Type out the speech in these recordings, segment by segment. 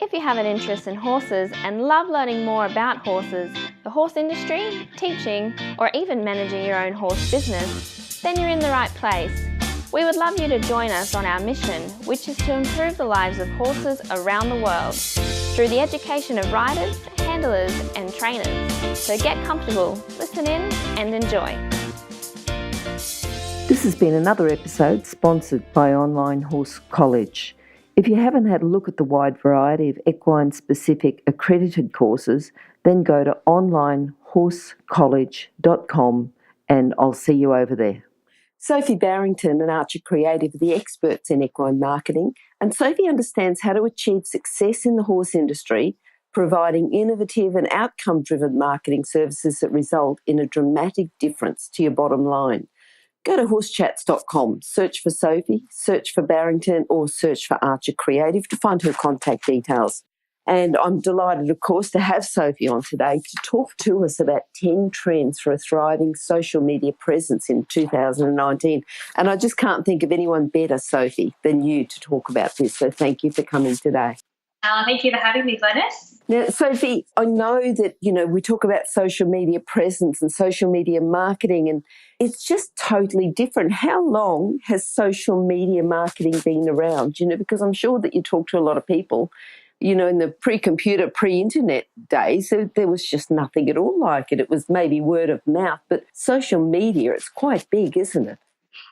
If you have an interest in horses and love learning more about horses, the horse industry, teaching, or even managing your own horse business, then you're in the right place. We would love you to join us on our mission, which is to improve the lives of horses around the world through the education of riders, handlers, and trainers. So get comfortable, listen in, and enjoy. This has been another episode sponsored by Online Horse College. If you haven't had a look at the wide variety of equine-specific accredited courses, then go to onlinehorsecollege.com and I'll see you over there. Sophie Barrington and Archer Creative are the experts in equine marketing, and Sophie understands how to achieve success in the horse industry, providing innovative and outcome-driven marketing services that result in a dramatic difference to your bottom line. Go to horsechats.com, search for Sophie, search for Barrington, or search for Archer Creative to find her contact details. And I'm delighted, of course, to have Sophie on today to talk to us about 10 trends for a thriving social media presence in 2019. And I just can't think of anyone better, Sophie, than you to talk about this. So thank you for coming today. Thank you for having me, Glenys. Now, Sophie, I know that, we talk about social media presence and social media marketing, and it's just totally different. How long has social media marketing been around? Because I'm sure that you talk to a lot of people, in the pre-computer, pre-internet days, so there was just nothing at all like it. It was maybe word of mouth, but social media, it's quite big, isn't it?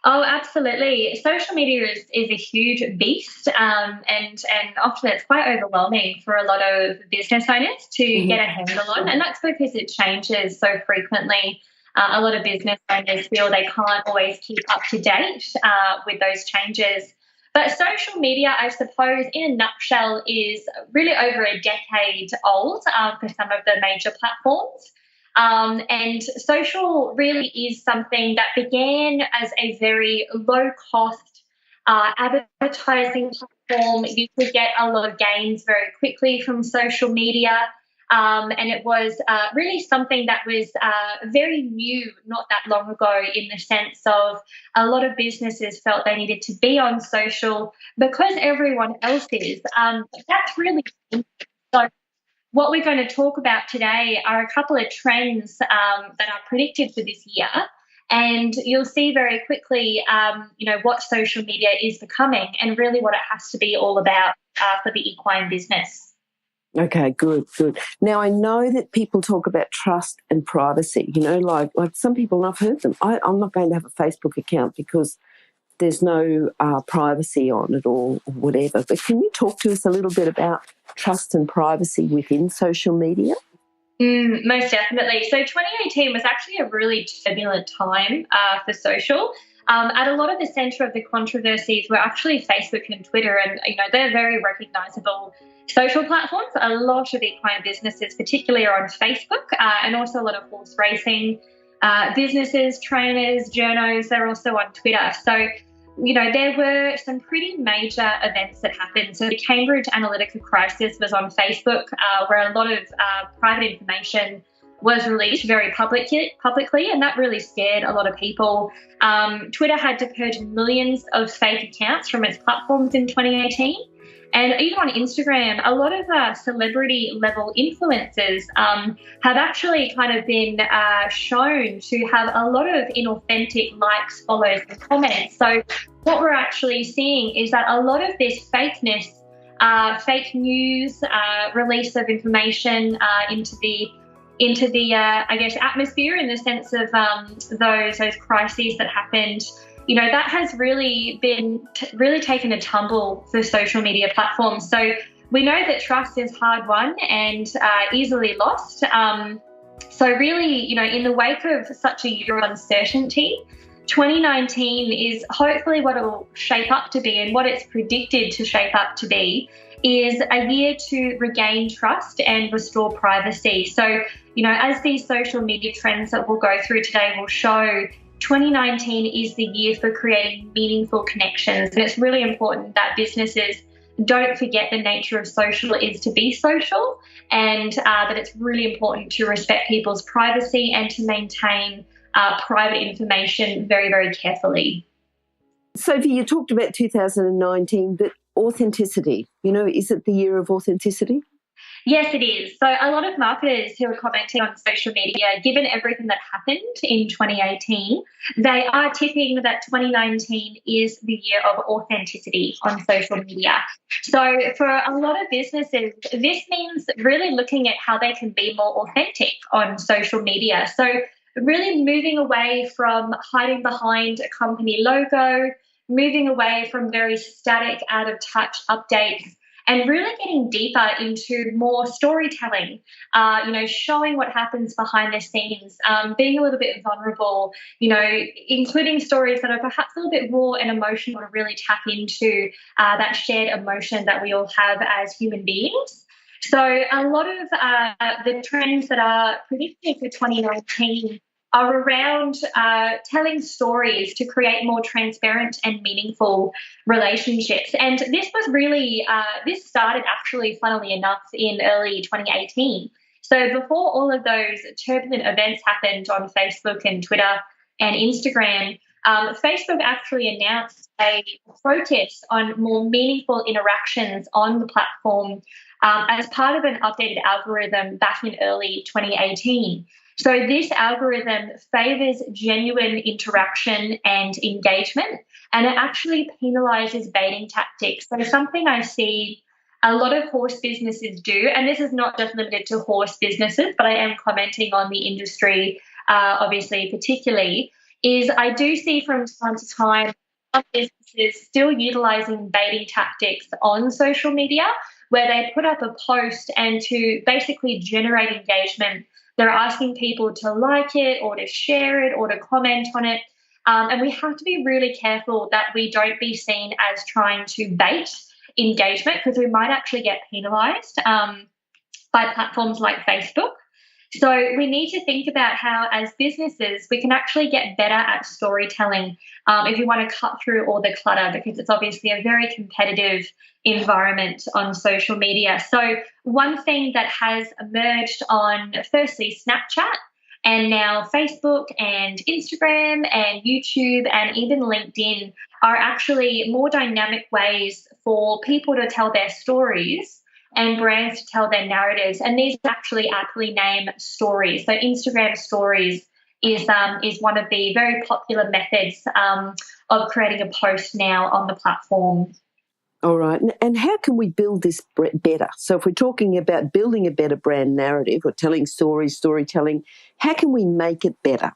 Oh, absolutely. Social media is a huge beast, and often it's quite overwhelming for a lot of business owners to get a handle on, and that's because it changes so frequently. A lot of business owners feel they can't always keep up to date with those changes. But social media, I suppose, in a nutshell, is really over a decade old for some of the major platforms. And social really is something that began as a very low-cost advertising platform. You could get a lot of gains very quickly from social media, and it was really something that was very new not that long ago, in the sense of a lot of businesses felt they needed to be on social because everyone else is. That's really so. What we're going to talk about today are a couple of trends that are predicted for this year, and you'll see very quickly, what social media is becoming and really what it has to be all about for the equine business. Okay, good. Now, I know that people talk about trust and privacy, like some people, and I've heard them, I'm not going to have a Facebook account because there's no privacy on it or whatever. But can you talk to us a little bit about trust and privacy within social media? Most definitely. So 2018 was actually a really turbulent time for social. At a lot of the centre of the controversies were actually Facebook and Twitter, and they're very recognisable social platforms. A lot of equine businesses, particularly, are on Facebook, and also a lot of horse racing businesses, trainers, journos, they're also on Twitter. So, there were some pretty major events that happened. So the Cambridge Analytica crisis was on Facebook, where a lot of private information was released very publicly, and that really scared a lot of people. Twitter had to purge millions of fake accounts from its platforms in 2018. And even on Instagram, a lot of celebrity-level influencers have actually kind of been shown to have a lot of inauthentic likes, follows, and comments. So what we're actually seeing is that a lot of this fakeness, fake news, release of information into the atmosphere, in the sense of those crises that happened. That has really been taken a tumble for social media platforms. So we know that trust is hard won and easily lost. So really, in the wake of such a year of uncertainty, 2019 is hopefully what it will shape up to be, and what it's predicted to shape up to be is a year to regain trust and restore privacy. So, as these social media trends that we'll go through today will show, 2019 is the year for creating meaningful connections, and it's really important that businesses don't forget the nature of social is to be social, and that it's really important to respect people's privacy and to maintain private information very, very carefully. Sophie, you talked about 2019, but authenticity. Is it the year of authenticity? Yes, it is. So a lot of marketers who are commenting on social media, given everything that happened in 2018, they are tipping that 2019 is the year of authenticity on social media. So for a lot of businesses, this means really looking at how they can be more authentic on social media. So really moving away from hiding behind a company logo, moving away from very static, out-of-touch updates, and really getting deeper into more storytelling, showing what happens behind the scenes, being a little bit vulnerable, including stories that are perhaps a little bit raw and emotional to really tap into that shared emotion that we all have as human beings. So a lot of the trends that are predicted for 2019 are around telling stories to create more transparent and meaningful relationships. And this was really, this started actually, funnily enough, in early 2018. So before all of those turbulent events happened on Facebook and Twitter and Instagram, Facebook actually announced a focus on more meaningful interactions on the platform as part of an updated algorithm back in early 2018. So this algorithm favours genuine interaction and engagement, and it actually penalises baiting tactics. So something I see a lot of horse businesses do, and this is not just limited to horse businesses, but I am commenting on the industry, obviously, particularly, is I do see from time to time some businesses still utilising baiting tactics on social media, where they put up a post and to basically generate engagement, they're asking people to like it or to share it or to comment on it. And we have to be really careful that we don't be seen as trying to bait engagement, because we might actually get penalised by platforms like Facebook. So we need to think about how, as businesses, we can actually get better at storytelling if we want to cut through all the clutter, because it's obviously a very competitive environment on social media. So one thing that has emerged on, firstly, Snapchat, and now Facebook and Instagram and YouTube and even LinkedIn are actually more dynamic ways for people to tell their stories and brands to tell their narratives. And these actually aptly name stories. So Instagram stories is one of the very popular methods of creating a post now on the platform. All right. And how can we build this better? So if we're talking about building a better brand narrative or telling stories, storytelling, how can we make it better?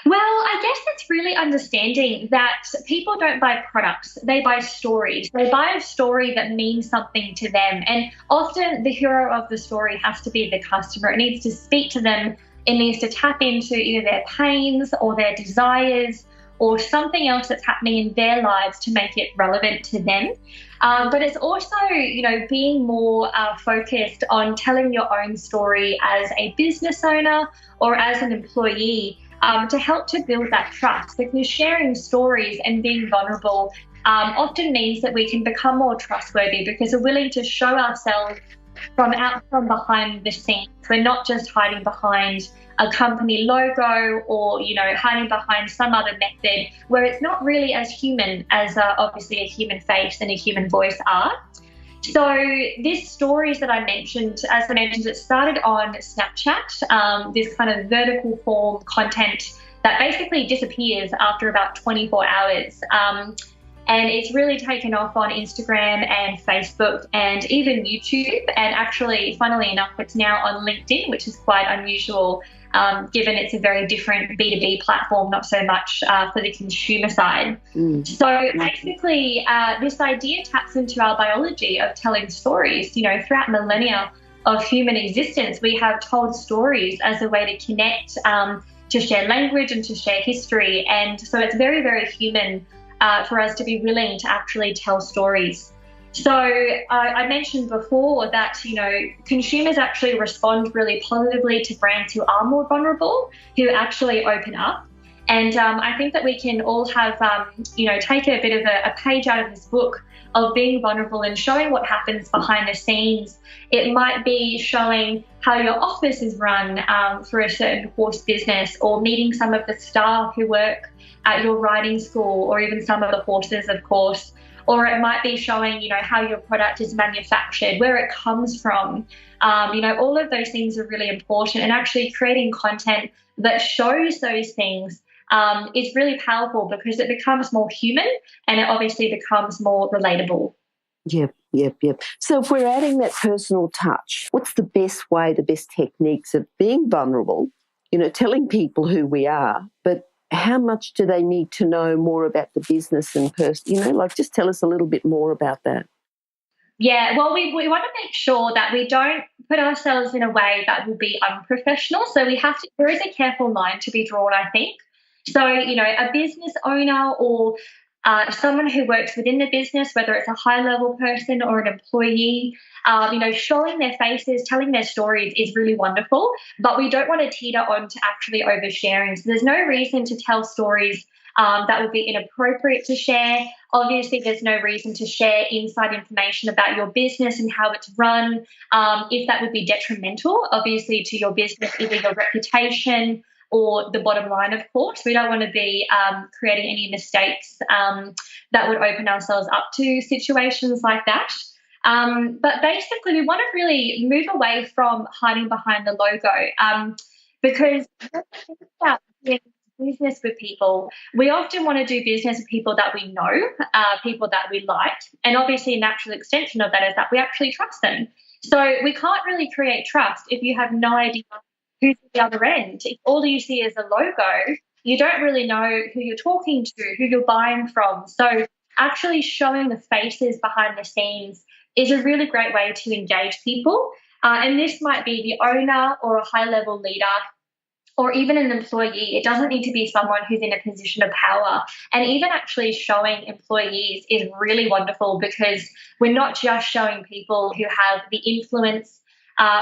Well, I guess it's really understanding that people don't buy products, they buy stories. They buy a story that means something to them. And often the hero of the story has to be the customer. It needs to speak to them. It needs to tap into either their pains or their desires or something else that's happening in their lives to make it relevant to them. But it's also, being more focused on telling your own story as a business owner or as an employee, to help to build that trust, because sharing stories and being vulnerable often means that we can become more trustworthy because we're willing to show ourselves from behind the scenes. We're not just hiding behind a company logo or, hiding behind some other method where it's not really as human as obviously a human face and a human voice are. So these stories that I mentioned, as I mentioned, it started on Snapchat, this kind of vertical form content that basically disappears after about 24 hours. And it's really taken off on Instagram and Facebook and even YouTube. And actually, funnily enough, it's now on LinkedIn, which is quite unusual, given it's a very different B2B platform, not so much for the consumer side. So basically, this idea taps into our biology of telling stories. Throughout millennia of human existence, we have told stories as a way to connect, to share language and to share history. And so it's very, very human for us to be willing to actually tell stories. So I mentioned before that, consumers actually respond really positively to brands who are more vulnerable, who actually open up. And I think that we can all have, take a bit of a page out of this book of being vulnerable and showing what happens behind the scenes. It might be showing how your office is run for a certain horse business, or meeting some of the staff who work at your riding school, or even some of the horses, of course. or it might be showing, how your product is manufactured, where it comes from. All of those things are really important, and actually creating content that shows those things is really powerful because it becomes more human and it obviously becomes more relatable. Yep. So if we're adding that personal touch, what's the best way, the best techniques of being vulnerable, telling people who we are, but how much do they need to know more about the business and person, just tell us a little bit more about that. Yeah, well, we want to make sure that we don't put ourselves in a way that will be unprofessional. So there is a careful line to be drawn, I think. So, a business owner or someone who works within the business, whether it's a high-level person or an employee, showing their faces, telling their stories is really wonderful, but we don't want to teeter on to actually oversharing. So there's no reason to tell stories that would be inappropriate to share. Obviously, there's no reason to share inside information about your business and how it's run, if that would be detrimental, obviously, to your business, either your reputation or the bottom line, of course. We don't want to be creating any mistakes that would open ourselves up to situations like that. But basically, we want to really move away from hiding behind the logo because when we think about doing business with people, we often want to do business with people that we know, people that we like, and obviously a natural extension of that is that we actually trust them. So we can't really create trust if you have no idea who's at the other end. If all you see is a logo, you don't really know who you're talking to, who you're buying from. So actually showing the faces behind the scenes is a really great way to engage people. And this might be the owner or a high-level leader or even an employee. It doesn't need to be someone who's in a position of power. And even actually showing employees is really wonderful because we're not just showing people who have the influence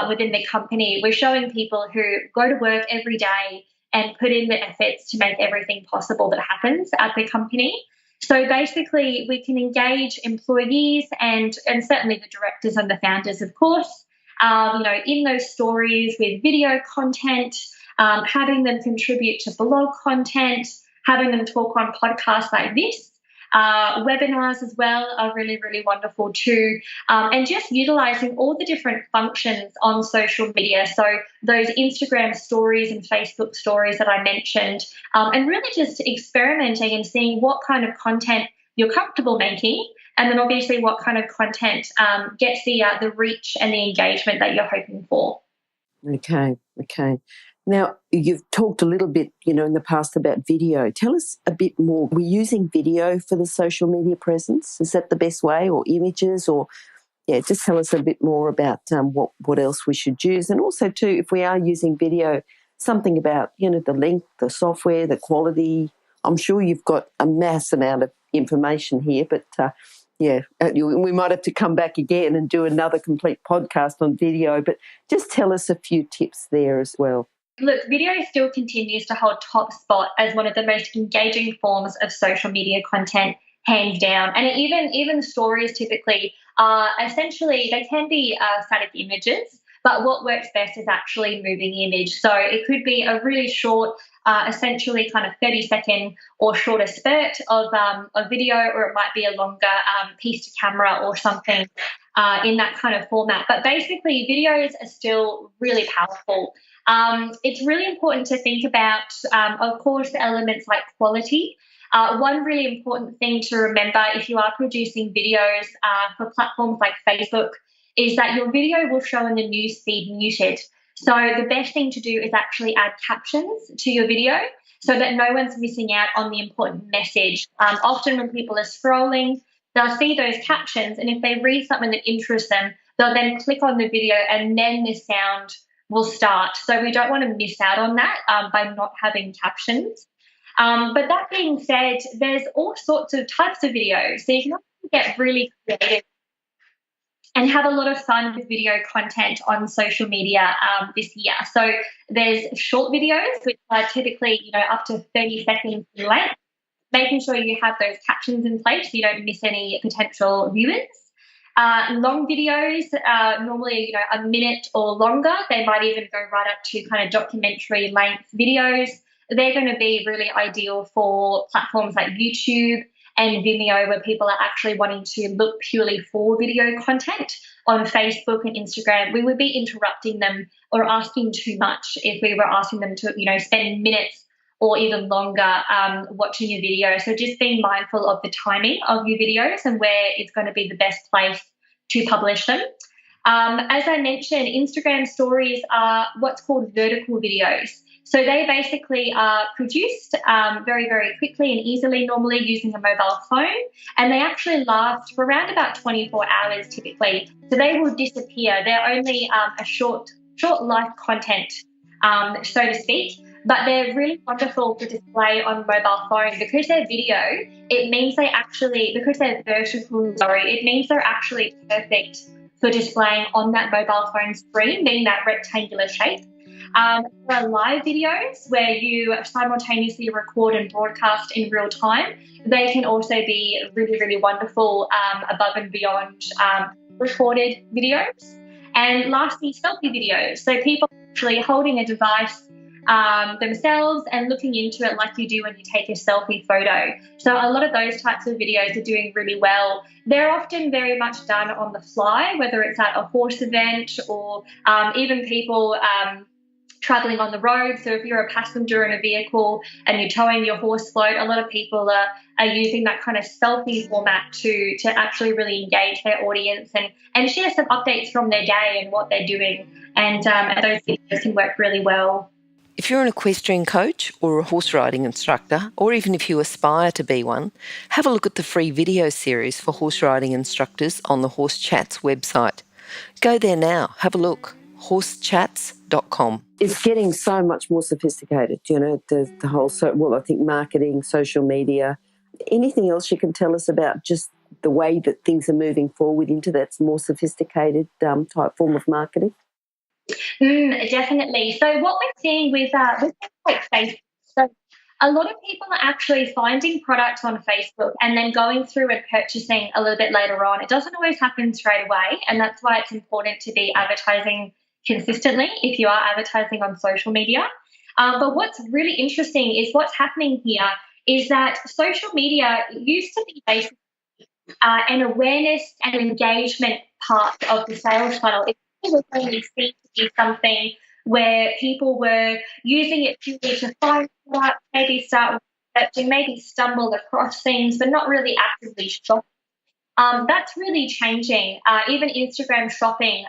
within the company. We're showing people who go to work every day and put in the efforts to make everything possible that happens at the company. So basically, we can engage employees and certainly the directors and the founders, of course, in those stories with video content, having them contribute to blog content, having them talk on podcasts like this. Webinars as well are really, really wonderful too. And just utilising all the different functions on social media. So those Instagram stories and Facebook stories that I mentioned, and really just experimenting and seeing what kind of content you're comfortable making, and then obviously what kind of content gets the reach and the engagement that you're hoping for. Okay. Now, you've talked a little bit, in the past about video. Tell us a bit more. We're using video for the social media presence. Is that the best way, or images, or just tell us a bit more about what else we should use. And also, too, if we are using video, something about, the length, the software, the quality. I'm sure you've got a mass amount of information here, but we might have to come back again and do another complete podcast on video, but just tell us a few tips there as well. Look, video still continues to hold top spot as one of the most engaging forms of social media content, hands down. And even stories typically are essentially, they can be static images, but what works best is actually moving the image. So it could be a really short, essentially kind of 30-second or shorter spurt of video, or it might be a longer piece to camera or something in that kind of format. But basically, videos are still really powerful. It's really important to think about, of course, elements like quality. One really important thing to remember if you are producing videos for platforms like Facebook is that your video will show in the newsfeed muted. So the best thing to do is actually add captions to your video so that no one's missing out on the important message. Often when people are scrolling, they'll see those captions, and if they read something that interests them, they'll then click on the video and then the sound will start. So we don't want to miss out on that by not having captions. But that being said, there's all sorts of types of videos. So you can get really creative and have a lot of fun with video content on social media this year. So there's short videos, which are typically, up to 30 seconds in length, making sure you have those captions in place so you don't miss any potential viewers. Long videos, normally, a minute or longer. They might even go right up to kind of documentary length videos. They're going to be really ideal for platforms like YouTube and Vimeo, where people are actually wanting to look purely for video content on Facebook and Instagram, we would be interrupting them or asking too much if we were asking them to, spend minutes or even longer watching your video. So just being mindful of the timing of your videos and where it's going to be the best place to publish them. As I mentioned, Instagram stories are what's called vertical videos. So they basically are produced very, very quickly and easily, normally using a mobile phone, and they actually last for around about 24 hours typically. So they will disappear. They're only a short life content, so to speak, but they're really wonderful to display on mobile phone because they're video. It means because they're vertical, it means they're actually perfect for displaying on that mobile phone screen, being that rectangular shape. There are live videos where you simultaneously record and broadcast in real time. They can also be really, really wonderful above and beyond recorded videos. And lastly, selfie videos. So people actually holding a device themselves and looking into it like you do when you take a selfie photo. So a lot of those types of videos are doing really well. They're often very much done on the fly, whether it's at a horse event or even people traveling on the road. So if you're a passenger in a vehicle and you're towing your horse float, a lot of people are using that kind of selfie format to actually really engage their audience and share some updates from their day and what they're doing. And those videos can work really well. If you're an equestrian coach or a horse riding instructor, or even if you aspire to be one, have a look at the free video series for horse riding instructors on the Horse Chats website. Go there now, have a look, horsechats.com. It's getting so much more sophisticated, the whole, I think marketing, social media. Anything else you can tell us about just the way that things are moving forward into that more sophisticated type form of marketing? Definitely. So what we're seeing with things like Facebook, so a lot of people are actually finding products on Facebook and then going through and purchasing a little bit later on. It doesn't always happen straight away, and that's why it's important to be advertising consistently if you are advertising on social media. But what's really interesting is what's happening here is that social media used to be basically an awareness and engagement part of the sales funnel. It was only seen to be something where people were using it purely to find products, maybe start researching, maybe stumble across things, but not really actively shop. That's really changing. Even Instagram shopping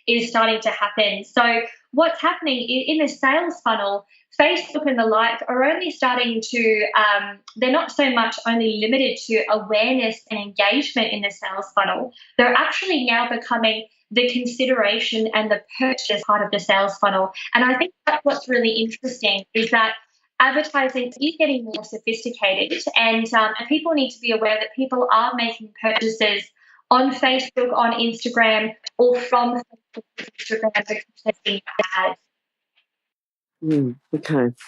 is starting to happen. So what's happening in the sales funnel, Facebook and the like are only starting to, they're not so much only limited to awareness and engagement in the sales funnel. They're actually now becoming the consideration and the purchase part of the sales funnel. And I think that's what's really interesting is that advertising is getting more sophisticated, and people need to be aware that people are making purchases on Facebook, on Instagram, or from Facebook to Instagram because they're seeing ads.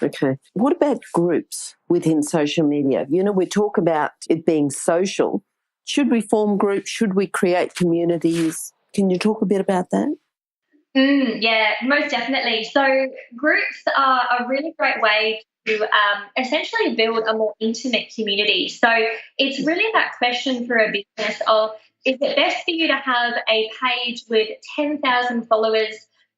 Okay. What about groups within social media? We talk about it being social. Should we form groups? Should we create communities? Can you talk a bit about that? Yeah, most definitely. So groups are a really great way to essentially build a more intimate community. So it's really that question for a business of, is it best for you to have a page with 10,000 followers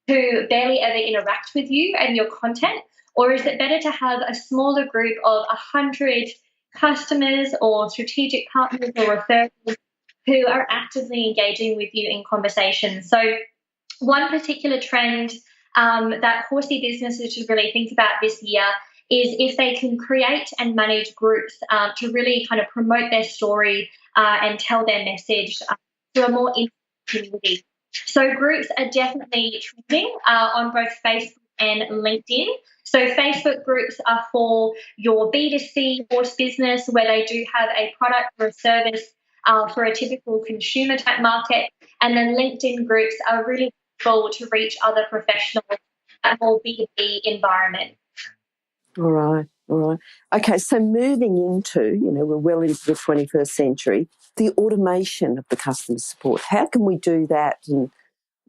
who barely ever interact with you and your content, or is it better to have a smaller group of 100 customers or strategic partners or referrals who are actively engaging with you in conversation? So one particular trend that horsey businesses should really think about this year is if they can create and manage groups to really kind of promote their story and tell their message to a more intimate community. So groups are definitely trending on both Facebook and LinkedIn. So Facebook groups are for your B2C horse business where they do have a product or a service for a typical consumer type market. And then LinkedIn groups are really cool to reach other professionals at a more B2B environment. All right. Okay, so moving into, we're well into the 21st century, the automation of the customer support. How can we do that? And,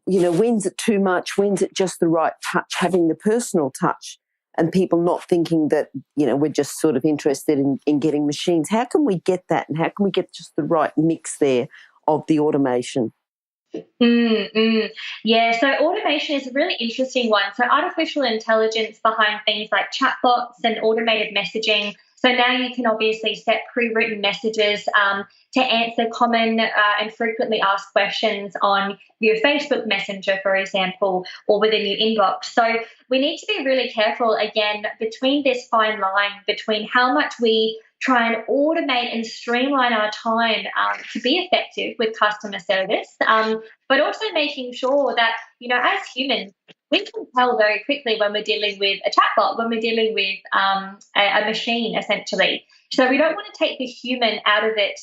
when's it too much? When's it just the right touch, having the personal touch and people not thinking that, we're just sort of interested in getting machines. How can we get that, and how can we get just the right mix there of the automation? Yeah, so automation is a really interesting one. So artificial intelligence behind things like chatbots and automated messaging. So now you can obviously set pre-written messages to answer common and frequently asked questions on your Facebook Messenger, for example, or within your inbox. So we need to be really careful, again, between this fine line between how much we try and automate and streamline our time to be effective with customer service, but also making sure that, as humans, we can tell very quickly when we're dealing with a chatbot, when we're dealing with a machine, essentially. So we don't want to take the human out of it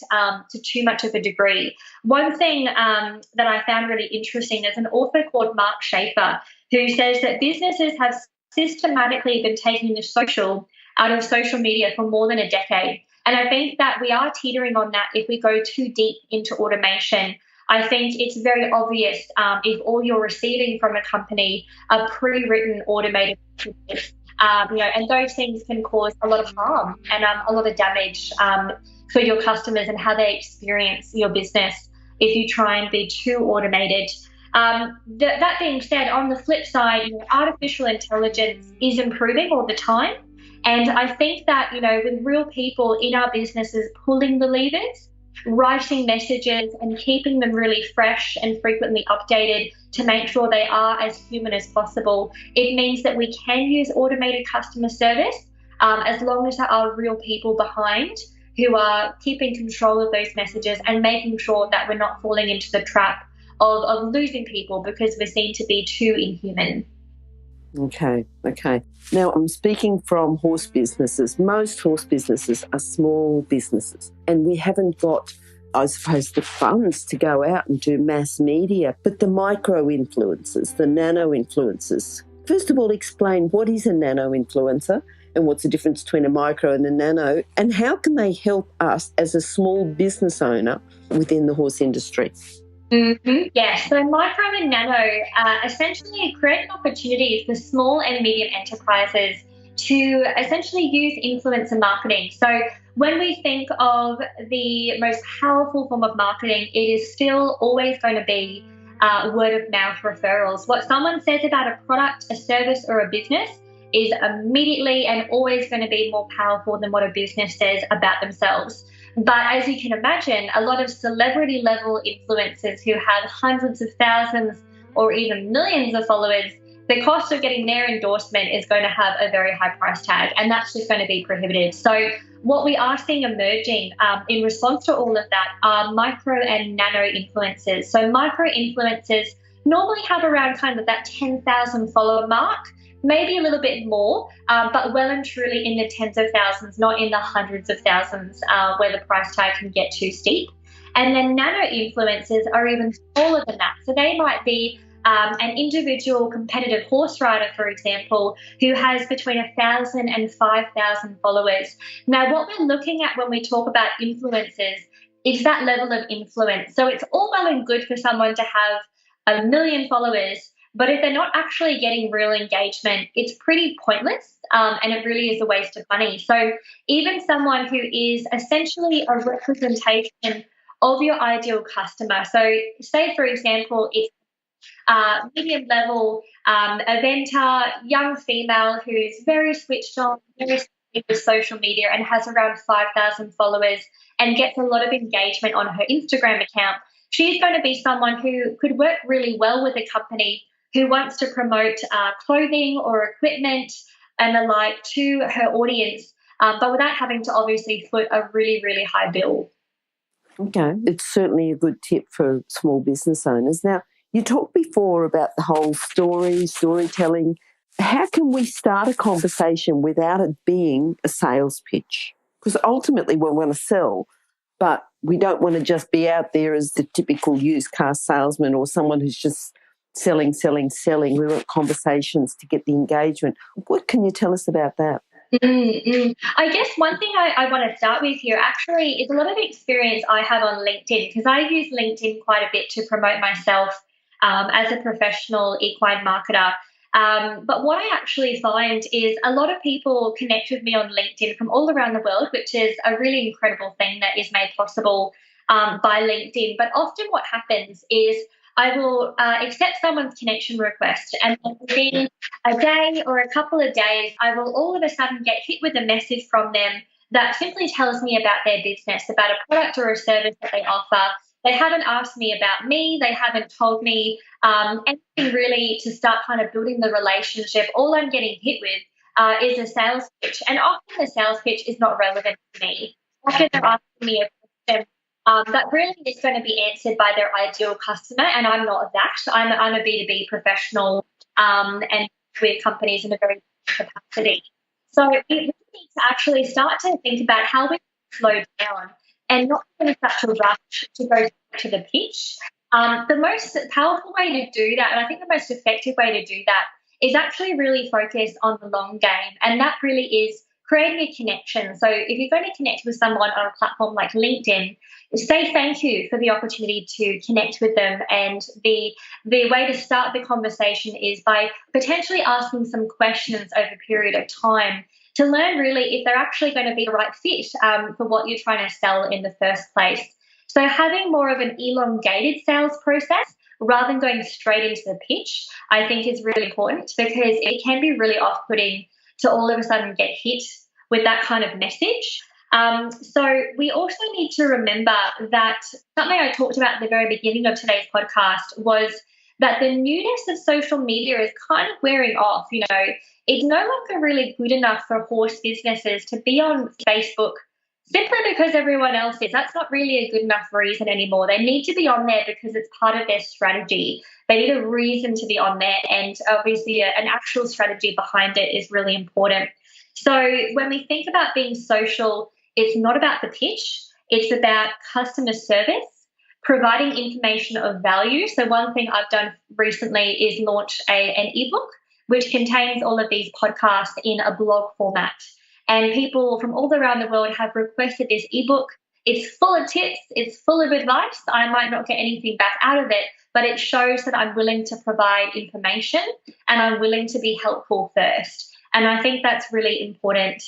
to too much of a degree. One thing that I found really interesting is an author called Mark Schaefer, who says that businesses have systematically been taking the social out of social media for more than a decade. And I think that we are teetering on that if we go too deep into automation. I think it's very obvious if all you're receiving from a company are pre-written automated messages, and those things can cause a lot of harm and a lot of damage for your customers and how they experience your business if you try and be too automated. That being said, on the flip side, artificial intelligence is improving all the time. And I think that, with real people in our businesses pulling the levers, writing messages and keeping them really fresh and frequently updated to make sure they are as human as possible, it means that we can use automated customer service as long as there are real people behind who are keeping control of those messages and making sure that we're not falling into the trap of losing people because we're seen to be too inhuman. Okay. Now, I'm speaking from horse businesses. Most horse businesses are small businesses, and we haven't got, I suppose, the funds to go out and do mass media. But the micro-influencers, the nano-influencers, first of all, explain what is a nano-influencer and what's the difference between a micro and a nano, and how can they help us as a small business owner within the horse industry? Yeah, so micro and nano essentially create an opportunity for small and medium enterprises to essentially use influencer marketing. So when we think of the most powerful form of marketing, it is still always going to be word of mouth referrals. What someone says about a product, a service, or a business is immediately and always going to be more powerful than what a business says about themselves. But as you can imagine, a lot of celebrity level influencers who have hundreds of thousands or even millions of followers, the cost of getting their endorsement is going to have a very high price tag, and that's just going to be prohibitive. So what we are seeing emerging in response to all of that are micro and nano influencers. So micro influencers normally have around kind of that 10,000 follower mark, maybe a little bit more, but well and truly in the tens of thousands, not in the hundreds of thousands where the price tag can get too steep. And then nano influencers are even smaller than that. So they might be an individual competitive horse rider, for example, who has between 1,000 and 5,000 followers. Now, what we're looking at when we talk about influencers is that level of influence. So it's all well and good for someone to have 1 million followers, but if they're not actually getting real engagement, it's pretty pointless, and it really is a waste of money. So even someone who is essentially a representation of your ideal customer. So say, for example, it's medium level eventer, young female who's very switched on, very with social media and has around 5,000 followers and gets a lot of engagement on her Instagram account. She's going to be someone who could work really well with a company who wants to promote clothing or equipment and the like to her audience, but without having to obviously foot a really, really high bill. Okay, it's certainly a good tip for small business owners. Now, you talked before about the whole storytelling. How can we start a conversation without it being a sales pitch? Because ultimately we want to sell, but we don't want to just be out there as the typical used car salesman or someone who's just selling. We want conversations to get the engagement. What can you tell us about that? I guess one thing I want to start with here actually is a lot of experience I have on LinkedIn, because I use LinkedIn quite a bit to promote myself as a professional equine marketer. But what I actually find is a lot of people connect with me on LinkedIn from all around the world, which is a really incredible thing that is made possible by LinkedIn. But often what happens is I will accept someone's connection request, and within a day or a couple of days, I will all of a sudden get hit with a message from them that simply tells me about their business, about a product or a service that they offer. They haven't asked me about me. They haven't told me anything really to start kind of building the relationship. All I'm getting hit with is a sales pitch. And often the sales pitch is not relevant to me. Often they're asking me a question that really is going to be answered by their ideal customer, and I'm not that. I'm a B2B professional and with companies in a very different capacity. So we really need to actually start to think about how we slow down and not in such a rush to go to the pitch. The most powerful way to do that, and I think the most effective way to do that, is actually really focus on the long game. And that really is creating a connection. So if you're going to connect with someone on a platform like LinkedIn, say thank you for the opportunity to connect with them. And the way to start the conversation is by potentially asking some questions over a period of time to learn really if they're actually going to be the right fit for what you're trying to sell in the first place. So having more of an elongated sales process rather than going straight into the pitch, I think is really important, because it can be really off-putting to all of a sudden get hit with that kind of message. So we also need to remember that something I talked about at the very beginning of today's podcast was that the newness of social media is kind of wearing off. You know, it's no longer really good enough for horse businesses to be on Facebook simply because everyone else is. That's not really a good enough reason anymore. They need to be on there because it's part of their strategy. They need a reason to be on there, and obviously an actual strategy behind it is really important. So when we think about being social, it's not about the pitch. It's about customer service, providing information of value. So one thing I've done recently is launch an ebook which contains all of these podcasts in a blog format. And people from all around the world have requested this ebook. It's full of tips. It's full of advice. I might not get anything back out of it, but it shows that I'm willing to provide information and I'm willing to be helpful first. And I think that's really important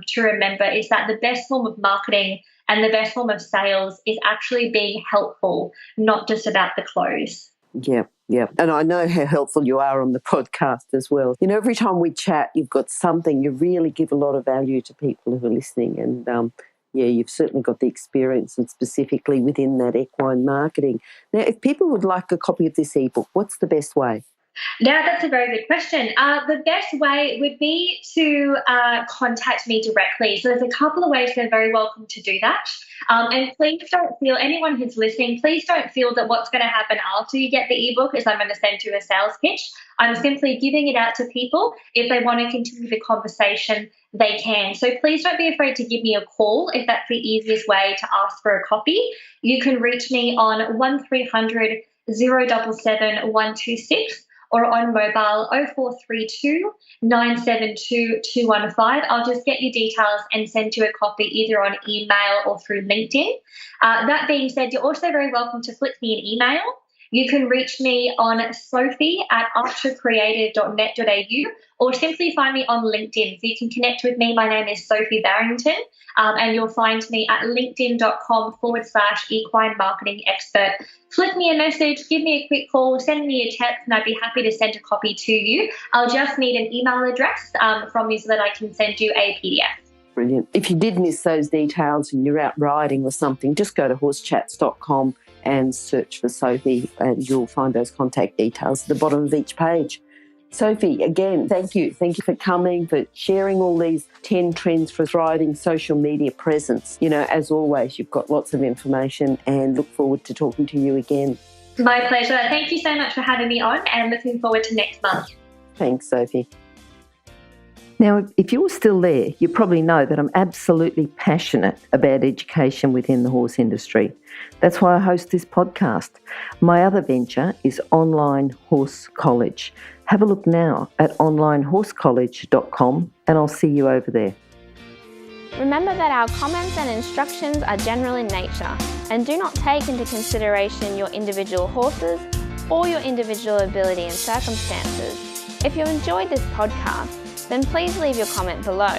to remember, is that the best form of marketing and the best form of sales is actually being helpful, not just about the close. Yeah. And I know how helpful you are on the podcast as well. You know, every time we chat, you've got something, you really give a lot of value to people who are listening. And you've certainly got the experience, and specifically within that equine marketing. Now, if people would like a copy of this ebook, what's the best way? Now, that's a very good question. The best way would be to contact me directly. So there's a couple of ways they're very welcome to do that. And please don't feel, anyone who's listening, please don't feel that what's going to happen after you get the ebook is I'm going to send you a sales pitch. I'm simply giving it out to people. If they want to continue the conversation, they can. So please don't be afraid to give me a call if that's the easiest way to ask for a copy. You can reach me on 1300 077 126. or on mobile 0432 972 215. I'll just get your details and send you a copy either on email or through LinkedIn. That being said, you're also very welcome to flick me an email. You can reach me on sophie@archercreative.net.au or simply find me on LinkedIn. So you can connect with me. My name is Sophie Barrington, and you'll find me at linkedin.com/equine marketing expert. Flick me a message, give me a quick call, send me a text, and I'd be happy to send a copy to you. I'll just need an email address from you so that I can send you a PDF. Brilliant. If you did miss those details and you're out riding or something, just go to horsechats.com and search for Sophie, and you'll find those contact details at the bottom of each page. Sophie, again, thank you. Thank you for coming, for sharing all these 10 trends for thriving social media presence. You know, as always, you've got lots of information, and look forward to talking to you again. My pleasure. Thank you so much for having me on, and looking forward to next month. Thanks, Sophie. Now, if you're still there, you probably know that I'm absolutely passionate about education within the horse industry. That's why I host this podcast. My other venture is Online Horse College. Have a look now at onlinehorsecollege.com, and I'll see you over there. Remember that our comments and instructions are general in nature and do not take into consideration your individual horses or your individual ability and circumstances. If you enjoyed this podcast, then please leave your comment below.